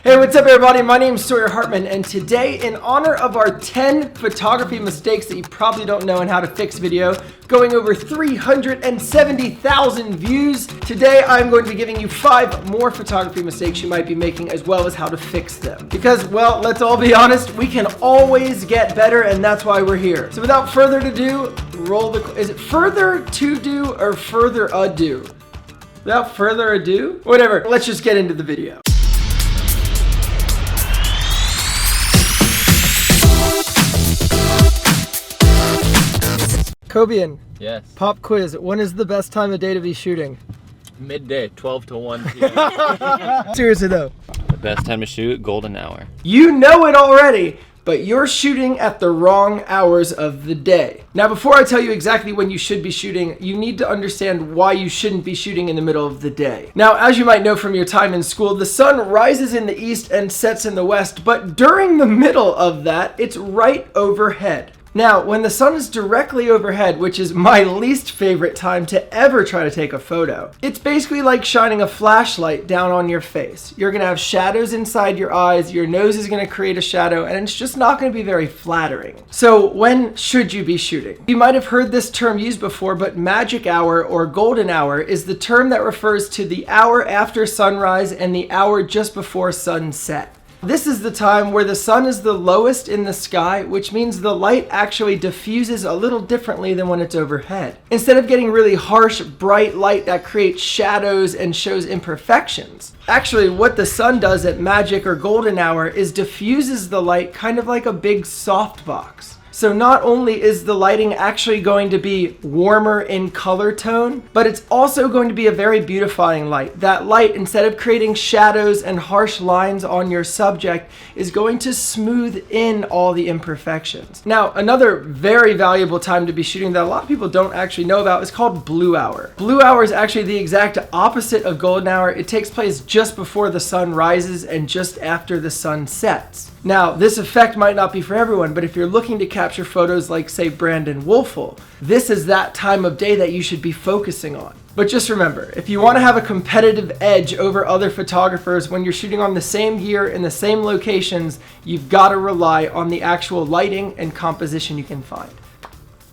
Hey, what's up everybody? My name is Sawyer Hartman, and today, in honor of our 10 photography mistakes that you probably don't know and how to fix video, going over 370,000 views, today I'm going to be giving you 5 more photography mistakes you might be making, as well as how to fix them. Because, well, let's all be honest, we can always get better, and that's why we're here. So without further ado, is it further to do or further ado? Without further ado? Whatever, let's just get into the video. Kobian. Yes. Pop quiz. When is the best time of day to be shooting? Midday, 12 to 1 p.m. Seriously though. The best time to shoot, golden hour. You know it already, but you're shooting at the wrong hours of the day. Now, before I tell you exactly when you should be shooting, you need to understand why you shouldn't be shooting in the middle of the day. Now, as you might know from your time in school, the sun rises in the east and sets in the west, but during the middle of that, it's right overhead. Now, when the sun is directly overhead, which is my least favorite time to ever try to take a photo, it's basically like shining a flashlight down on your face. You're gonna have shadows inside your eyes, your nose is gonna create a shadow, and it's just not gonna be very flattering. So when should you be shooting? You might have heard this term used before, but magic hour or golden hour is the term that refers to the hour after sunrise and the hour just before sunset. This is the time where the sun is the lowest in the sky, which means the light actually diffuses a little differently than when it's overhead. Instead of getting really harsh, bright light that creates shadows and shows imperfections, actually what the sun does at magic or golden hour is diffuses the light kind of like a big softbox. So not only is the lighting actually going to be warmer in color tone, but it's also going to be a very beautifying light. That light, instead of creating shadows and harsh lines on your subject, is going to smooth in all the imperfections. Now, another very valuable time to be shooting that a lot of people don't actually know about is called blue hour. Blue hour is actually the exact opposite of golden hour. It takes place just before the sun rises and just after the sun sets. Now, this effect might not be for everyone, but if you're looking to capture photos like, say, Brandon Wolfel, this is that time of day that you should be focusing on. But just remember, if you want to have a competitive edge over other photographers when you're shooting on the same gear in the same locations, you've got to rely on the actual lighting and composition you can find.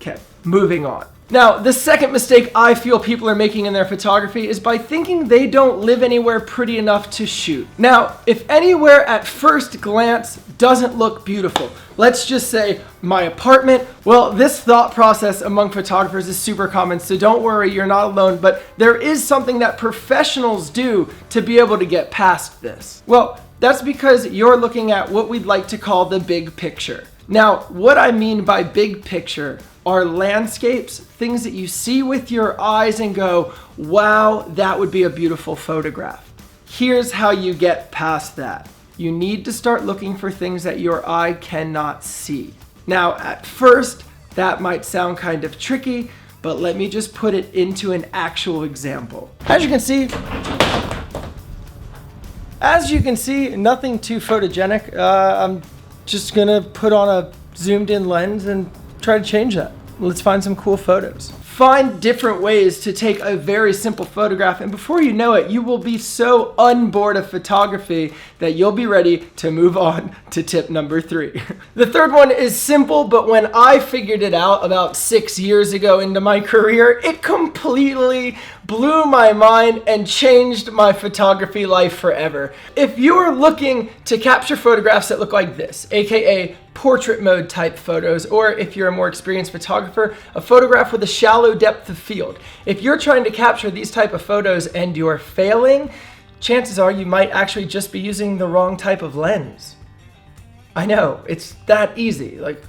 Okay, moving on. Now, the second mistake I feel people are making in their photography is by thinking they don't live anywhere pretty enough to shoot. Now, if anywhere at first glance doesn't look beautiful, let's just say my apartment, well, this thought process among photographers is super common, so don't worry, you're not alone, but there is something that professionals do to be able to get past this. Well, that's because you're looking at what we'd like to call the big picture. Now, what I mean by big picture are landscapes, things that you see with your eyes and go, wow, that would be a beautiful photograph. Here's how you get past that. You need to start looking for things that your eye cannot see. Now, at first, that might sound kind of tricky, but let me just put it into an actual example. As you can see, nothing too photogenic. I'm just gonna put on a zoomed in lens and try to change that. Let's find some cool photos. Find different ways to take a very simple photograph, and before you know it, you will be so unbored of photography that you'll be ready to move on to tip number 3. The third one is simple, but when I figured it out about 6 years ago into my career, it completely blew my mind and changed my photography life forever. If you're looking to capture photographs that look like this, aka portrait mode type photos, or if you're a more experienced photographer, a photograph with a shallow depth of field. If you're trying to capture these type of photos and you're failing, chances are you might actually just be using the wrong type of lens. I know, it's that easy, like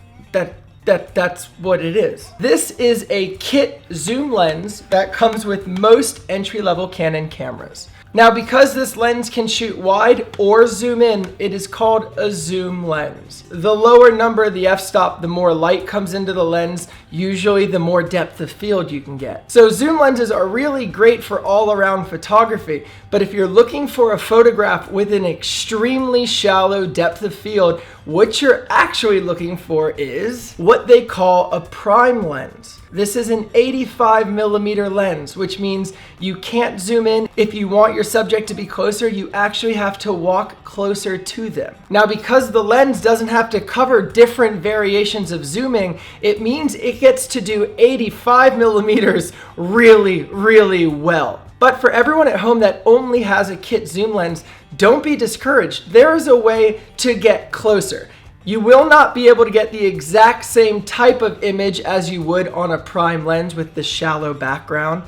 that's what it is. This is a kit zoom lens that comes with most entry-level Canon cameras. Now, because this lens can shoot wide or zoom in, it is called a zoom lens. The lower number of the f-stop, the more light comes into the lens, usually the more depth of field you can get. So zoom lenses are really great for all-around photography, but if you're looking for a photograph with an extremely shallow depth of field, what you're actually looking for is what they call a prime lens. This is an 85mm lens, which means you can't zoom in. If you want your subject to be closer, you actually have to walk closer to them. Now, because the lens doesn't have to cover different variations of zooming, it means it gets to do 85mm really, really well. But for everyone at home that only has a kit zoom lens, don't be discouraged. There is a way to get closer. You will not be able to get the exact same type of image as you would on a prime lens with the shallow background,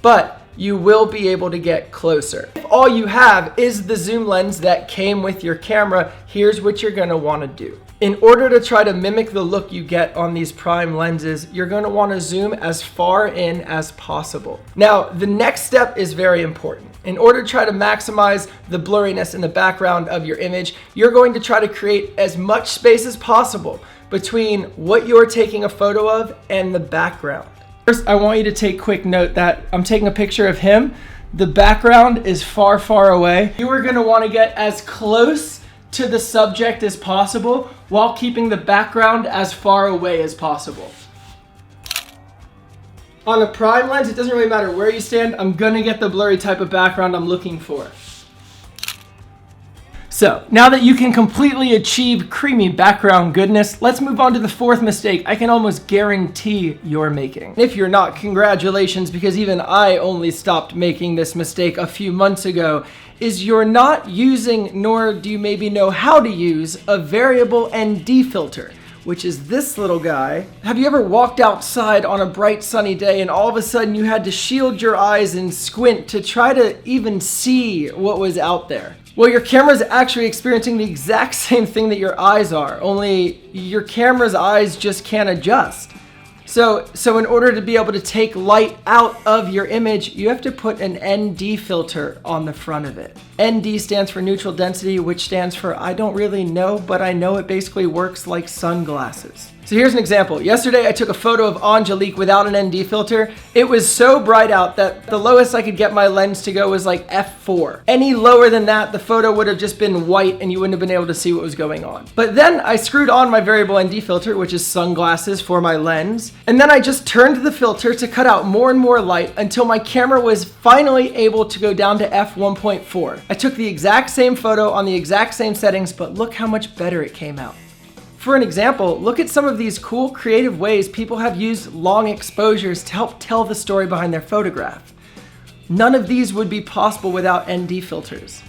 but you will be able to get closer. If all you have is the zoom lens that came with your camera, here's what you're going to want to do. In order to try to mimic the look you get on these prime lenses, you're going to want to zoom as far in as possible. Now, the next step is very important. In order to try to maximize the blurriness in the background of your image, you're going to try to create as much space as possible between what you're taking a photo of and the background. First, I want you to take quick note that I'm taking a picture of him. The background is far, far away. You are going to want to get as close to the subject as possible while keeping the background as far away as possible. On a prime lens, it doesn't really matter where you stand. I'm gonna get the blurry type of background I'm looking for. So now that you can completely achieve creamy background goodness, let's move on to the fourth mistake I can almost guarantee you're making. If you're not, congratulations, because even I only stopped making this mistake a few months ago, is you're not using, nor do you maybe know how to use, a variable ND filter, which is this little guy. Have you ever walked outside on a bright sunny day and all of a sudden you had to shield your eyes and squint to try to even see what was out there? Well, your camera's actually experiencing the exact same thing that your eyes are, only your camera's eyes just can't adjust. So in order to be able to take light out of your image, you have to put an ND filter on the front of it. ND stands for neutral density, which stands for I don't really know, but I know it basically works like sunglasses. So here's an example. Yesterday I took a photo of Angelique without an ND filter. It was so bright out that the lowest I could get my lens to go was like f4. Any lower than that, the photo would have just been white and you wouldn't have been able to see what was going on. But then I screwed on my variable ND filter, which is sunglasses for my lens. And then I just turned the filter to cut out more and more light until my camera was finally able to go down to f1.4. I took the exact same photo on the exact same settings, but look how much better it came out. For an example, look at some of these cool creative ways people have used long exposures to help tell the story behind their photograph. None of these would be possible without ND filters.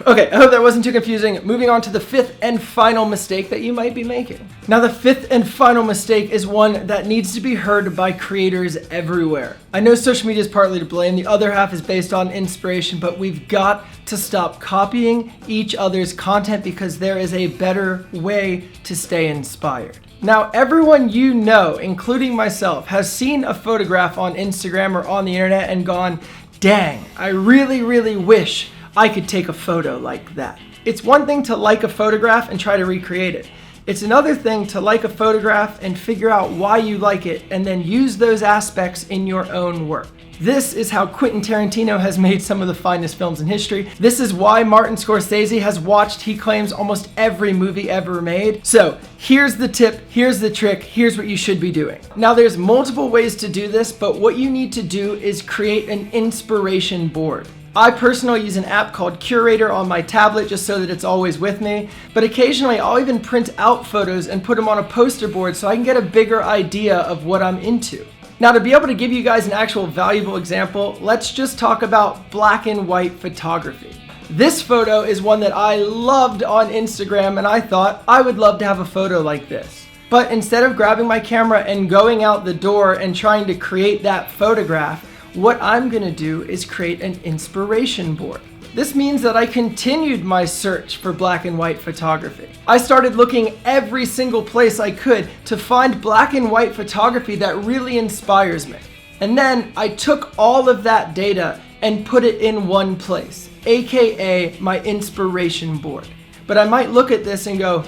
Okay, I hope that wasn't too confusing. Moving on to the fifth and final mistake that you might be making. Now, the fifth and final mistake is one that needs to be heard by creators everywhere. I know social media is partly to blame, the other half is based on inspiration, but we've got to stop copying each other's content because there is a better way to stay inspired. Now, everyone you know, including myself, has seen a photograph on Instagram or on the internet and gone, dang, I really, really wish I could take a photo like that. It's one thing to like a photograph and try to recreate it. It's another thing to like a photograph and figure out why you like it and then use those aspects in your own work. This is how Quentin Tarantino has made some of the finest films in history. This is why Martin Scorsese has watched, he claims, almost every movie ever made. So here's the tip, here's the trick, here's what you should be doing. Now, there's multiple ways to do this, but what you need to do is create an inspiration board. I personally use an app called Curator on my tablet just so that it's always with me, but occasionally I'll even print out photos and put them on a poster board so I can get a bigger idea of what I'm into. Now, to be able to give you guys an actual valuable example, let's just talk about black and white photography. This photo is one that I loved on Instagram and I thought I would love to have a photo like this. But instead of grabbing my camera and going out the door and trying to create that photograph, what I'm gonna do is create an inspiration board. This means that I continued my search for black and white photography. I started looking every single place I could to find black and white photography that really inspires me. And then I took all of that data and put it in one place, aka my inspiration board. But I might look at this and go,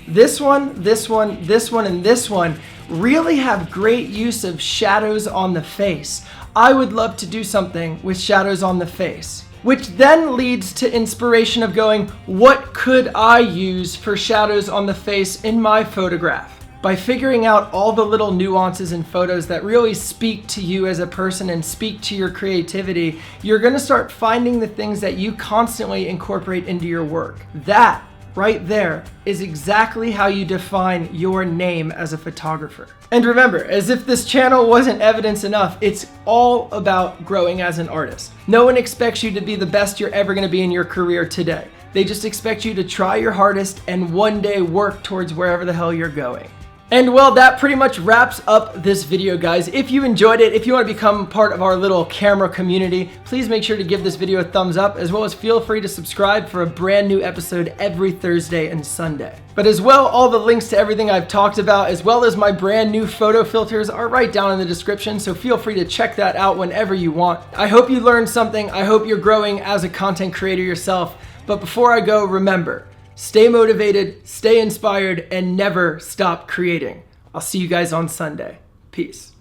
this one, this one, this one, and this one really have great use of shadows on the face. I would love to do something with shadows on the face, which then leads to inspiration of going, what could I use for shadows on the face in my photograph? By figuring out all the little nuances in photos that really speak to you as a person and speak to your creativity, you're gonna start finding the things that you constantly incorporate into your work. That right there is exactly how you define your name as a photographer. And remember, as if this channel wasn't evidence enough, it's all about growing as an artist. No one expects you to be the best you're ever gonna be in your career today. They just expect you to try your hardest and one day work towards wherever the hell you're going. And well, that pretty much wraps up this video, guys. If you enjoyed it, if you want to become part of our little camera community, please make sure to give this video a thumbs up, as well as feel free to subscribe for a brand new episode every Thursday and Sunday. But as well, all the links to everything I've talked about, as well as my brand new photo filters, are right down in the description, so feel free to check that out whenever you want. I hope you learned something. I hope you're growing as a content creator yourself. But before I go, remember, stay motivated, stay inspired, and never stop creating. I'll see you guys on Sunday. Peace.